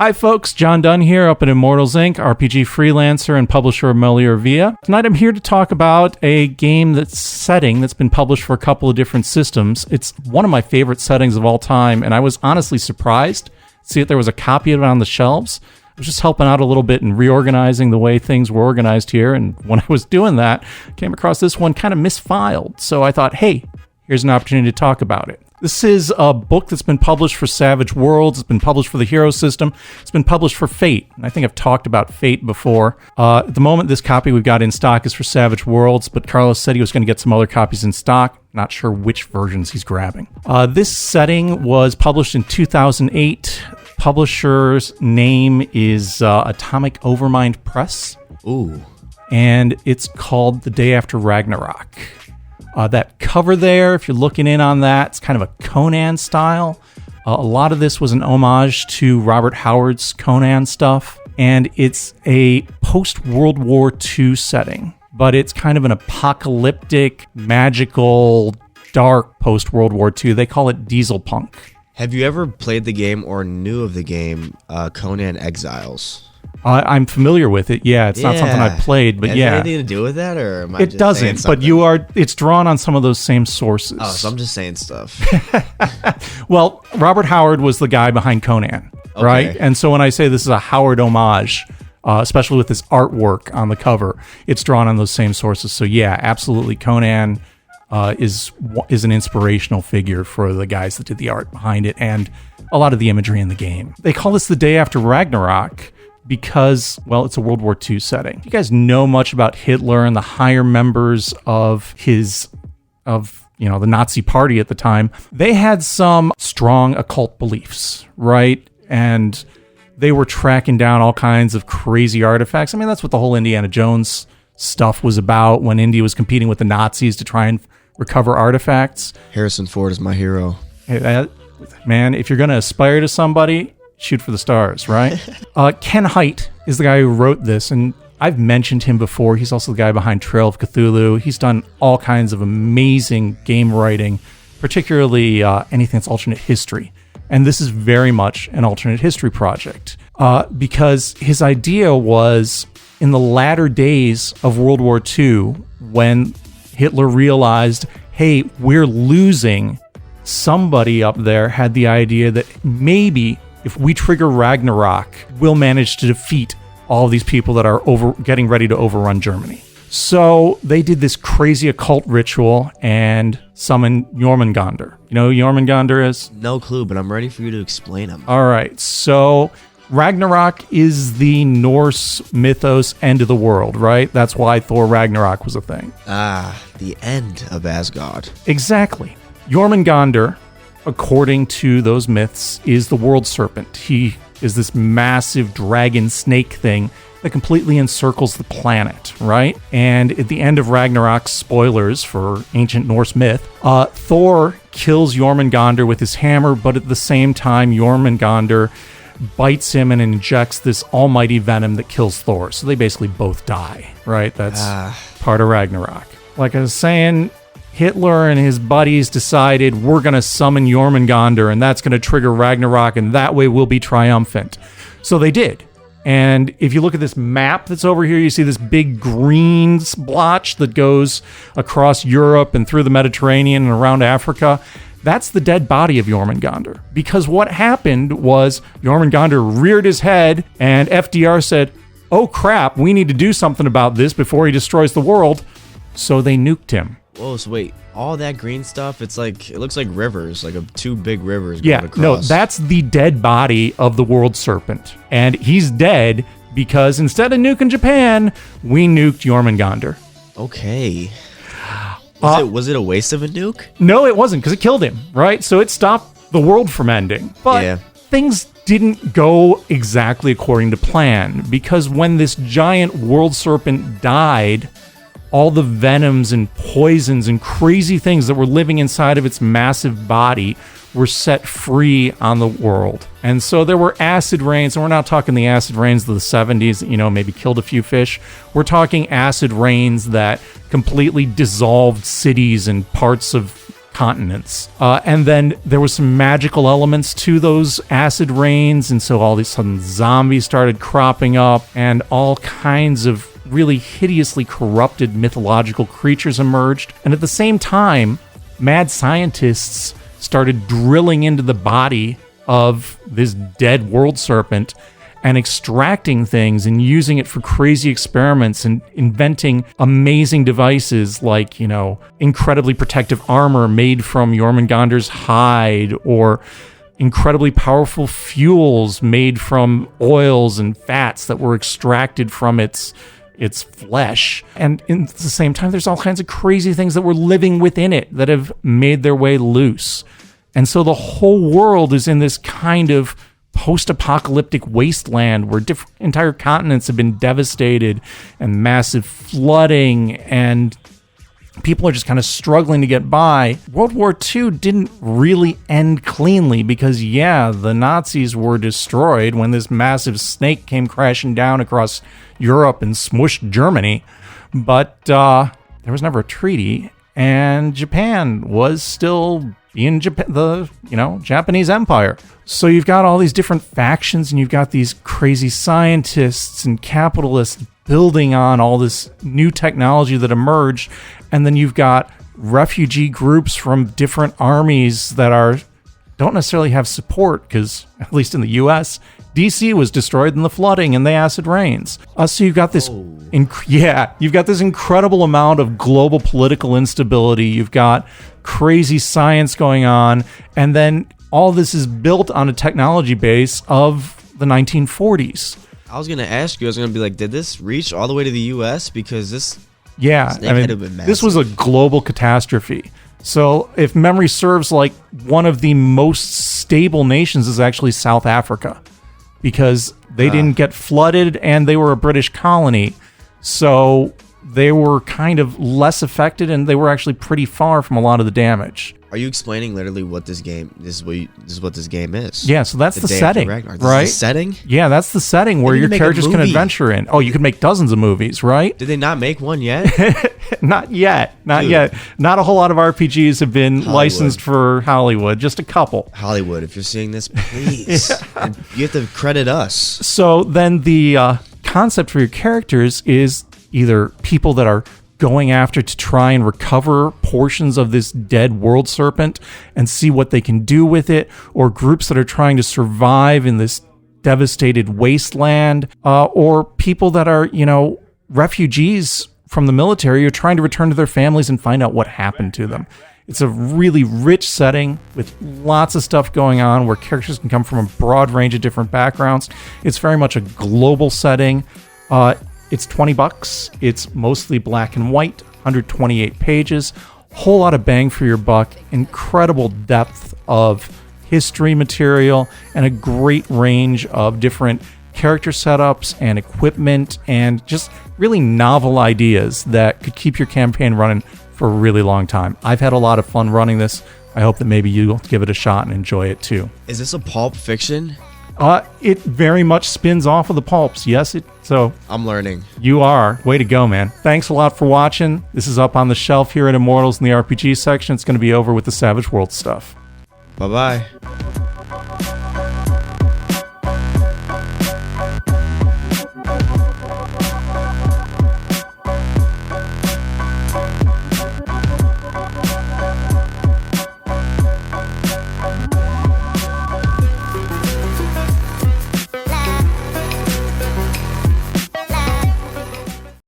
Hi folks, John Dunn here up at Immortals Inc., RPG freelancer and publisher of Melior Via. Tonight I'm here to talk about a game that's been published for a couple of different systems. It's one of my favorite settings of all time, and I was honestly surprised to see that there was a copy of it on the shelves. I was just helping out a little bit and reorganizing the way things were organized here, and when I was doing that, I came across this one kind of misfiled. So I thought, hey, here's an opportunity to talk about it. This is a book that's been published for Savage Worlds. It's been published for the Hero system. It's been published for Fate. And I think I've talked about Fate before. At the moment, this copy we've got in stock is for Savage Worlds, but Carlos said he was going to get some other copies in stock. Not sure which versions he's grabbing. This setting was published in 2008. Publisher's name is Atomic Overmind Press. Ooh. And it's called The Day After Ragnarok. That cover there, if you're looking in on that, it's kind of a Conan style. A lot of this was an homage to Robert Howard's Conan stuff, and it's a post-World War II setting, but it's kind of an apocalyptic, magical, dark post-World War II. They call it diesel punk. Have you ever played the game or knew of the game Conan Exiles? I'm familiar with it. Yeah, it's not something I played, but Has yeah. Anything to do with that, or am I it just doesn't? saying But it's drawn on some of those same sources. Oh, so I'm just saying stuff. Well, Robert Howard was the guy behind Conan, right? And so when I say this is a Howard homage, especially with this artwork on the cover, it's drawn on those same sources. So yeah, absolutely, Conan is an inspirational figure for the guys that did the art behind it and a lot of the imagery in the game. They call this The Day After Ragnarok because, well, it's a World War II setting. Do you guys know much about Hitler and the higher members of the Nazi party at the time? They had some strong occult beliefs, right? And they were tracking down all kinds of crazy artifacts. I mean, that's what the whole Indiana Jones stuff was about when Indy was competing with the Nazis to try and recover artifacts. Harrison Ford is my hero. Hey, man, if you're going to aspire to somebody, shoot for the stars, right? Ken Hite is the guy who wrote this, and I've mentioned him before. He's also the guy behind Trail of Cthulhu. He's done all kinds of amazing game writing, particularly anything that's alternate history. And this is very much an alternate history project because his idea was in the latter days of World War II, when Hitler realized, hey, we're losing, somebody up there had the idea that maybe if we trigger Ragnarok, we'll manage to defeat all these people that are getting ready to overrun Germany. So they did this crazy occult ritual and summoned Jörmungandr. You know who Jörmungandr is? No clue, but I'm ready for you to explain him. All right, so Ragnarok is the Norse mythos end of the world, right? That's why Thor Ragnarok was a thing. Ah, the end of Asgard. Exactly. Jörmungandr, according to those myths, is the world serpent. He is this massive dragon snake thing that completely encircles the planet, right? And at the end of Ragnarok, spoilers for ancient Norse myth, Thor kills Jörmungandr with his hammer, but at the same time, Jörmungandr bites him and injects this almighty venom that kills Thor. So they basically both die, right? That's part of Ragnarok. Like I was saying, Hitler and his buddies decided we're going to summon Jörmungandr and that's going to trigger Ragnarok and that way we'll be triumphant. So they did. And if you look at this map that's over here, you see this big green splotch that goes across Europe and through the Mediterranean and around Africa. That's the dead body of Jörmungandr. Because what happened was Jörmungandr reared his head and FDR said, oh crap, we need to do something about this before he destroys the world. So they nuked him. Whoa, so wait, all that green stuff, it looks like rivers, like two big rivers going across. No, that's the dead body of the world serpent. And he's dead because instead of nuking Japan, we nuked Jörmungandr. Okay. Was it a waste of a nuke? No, it wasn't, because it killed him, right? So it stopped the world from ending. But things didn't go exactly according to plan, because when this giant world serpent died, all the venoms and poisons and crazy things that were living inside of its massive body were set free on the world. And so there were acid rains, and we're not talking the acid rains of the 70s that, maybe killed a few fish. We're talking acid rains that completely dissolved cities and parts of continents. And then there was some magical elements to those acid rains, and so all of a sudden zombies started cropping up, and all kinds of really hideously corrupted mythological creatures emerged. And at the same time, mad scientists started drilling into the body of this dead world serpent and extracting things and using it for crazy experiments and inventing amazing devices like, incredibly protective armor made from Jörmungandr's hide, or incredibly powerful fuels made from oils and fats that were extracted from its flesh. And in the same time, there's all kinds of crazy things that were living within it that have made their way loose. And so the whole world is in this kind of post-apocalyptic wasteland where entire continents have been devastated, and massive flooding, and people are just kind of struggling to get by. World War II didn't really end cleanly because, the Nazis were destroyed when this massive snake came crashing down across Europe and smushed Germany. But there was never a treaty, and Japan was still in the Japanese Empire. So you've got all these different factions, and you've got these crazy scientists and capitalists building on all this new technology that emerged, and then you've got refugee groups from different armies that don't necessarily have support, because at least in the U.S., DC was destroyed in the flooding and the acid rains. So you've got this, you've got this incredible amount of global political instability. You've got crazy science going on, and then all this is built on a technology base of the 1940s. I was gonna ask you. I was gonna be like, did this reach all the way to the U.S.? Because this, this was a global catastrophe. So if memory serves, like, one of the most stable nations is actually South Africa, because they didn't get flooded and they were a British colony. So they were kind of less affected, and they were actually pretty far from a lot of the damage. Are you explaining literally what this game? This is what this game is. Yeah, so that's the setting, right? This is the setting. Yeah, that's the setting where your characters can adventure in. Oh, you could make dozens of movies, right? Did they not make one yet? Not yet. Not yet. Not a whole lot of RPGs have been licensed for Hollywood. Just a couple. Hollywood, if you're seeing this, please. And you have to credit us. So then the concept for your characters is either people that are going after to try and recover portions of this dead world serpent and see what they can do with it, or groups that are trying to survive in this devastated wasteland, or people that are, refugees from the military are trying to return to their families and find out what happened to them. It's a really rich setting with lots of stuff going on where characters can come from a broad range of different backgrounds. It's very much a global setting. It's $20. It's mostly black and white, 128 pages, whole lot of bang for your buck, incredible depth of history material, and a great range of different character setups and equipment, and just really novel ideas that could keep your campaign running for a really long time. I've had a lot of fun running this. I hope that maybe you'll give it a shot and enjoy it too. Is this a pulp fiction? It very much spins off of the pulps. Yes, so I'm learning. You are. Way to go, man. Thanks a lot for watching. This is up on the shelf here at Immortals in the RPG section. It's going to be over with the Savage World stuff. Bye-bye.